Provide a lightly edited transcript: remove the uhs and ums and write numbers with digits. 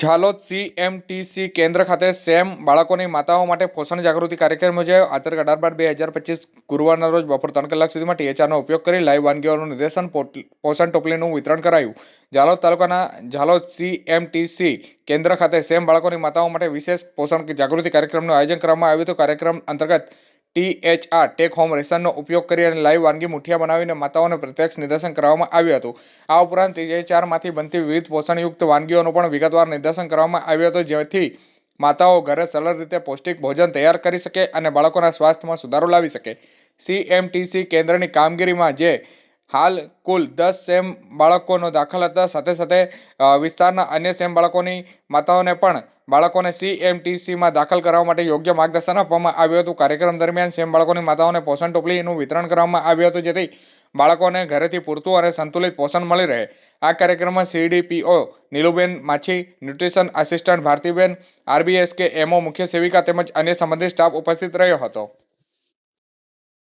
Jhalod CMTC કેન્દ્ર ખાતે same બાળકોની માતાઓ માટે પોષણ જાગૃતિ કાર્યક્રમ યોજાયો. આ તારીખ 18/2/2025 ગુરુવારના રોજ બપોર 3 કલાક સુધીમાં THRનો ઉપયોગ કરી લાઈવ વાનગીઓનું નિર્દેશન પોષણ ટોપલીનું વિતરણ કરાયું. ઝાલોદ તાલુકાના ઝાલોદ સીએમટીસી કેન્દ્ર ખાતે સેમ બાળકોની માતાઓ માટે વિશેષ પોષણ જાગૃતિ કાર્યક્રમનું આયોજન કરવામાં આવ્યું હતું. કાર્યક્રમ અંતર્ગત THR ટેક હોમ રેશનનો ઉપયોગ કરી અને લાઈવ વાનગી મુઠિયા બનાવીને માતાઓને પ્રત્યક્ષ નિદર્શન કરવામાં આવ્યું હતું. આ ઉપરાંત THRમાંથી બનતી વિવિધ પોષણયુક્ત વાનગીઓનું પણ વિગતવાર નિદર્શન કરવામાં આવ્યું હતું, જેથી માતાઓ ઘરે સરળ રીતે પૌષ્ટિક ભોજન તૈયાર કરી શકે અને બાળકોના સ્વાસ્થ્યમાં સુધારો લાવી શકે. CMTC કેન્દ્રની કામગીરીમાં જે હાલ કુલ 10 સેમ બાળકોનો દાખલ હતા. સાથે સાથે વિસ્તારના અન્ય સેમ બાળકોની માતાઓને પણ બાળકોને CMTCમાં દાખલ કરવા માટે યોગ્ય માર્ગદર્શન આપવામાં આવ્યું હતું. કાર્યક્રમ દરમિયાન સેમ બાળકોની માતાઓને પોષણ ટોપલીનું વિતરણ કરવામાં આવ્યું હતું, જેથી બાળકોને ઘરેથી પૂરતું અને સંતુલિત પોષણ મળી રહે. આ કાર્યક્રમમાં CDPO નીલુબેન માછી, ન્યુટ્રિશન આસિસ્ટન્ટ ભારતીબેન, RBSK MO મુખ્ય સેવિકા તેમજ અન્ય સંબંધિત સ્ટાફ ઉપસ્થિત રહ્યો હતો.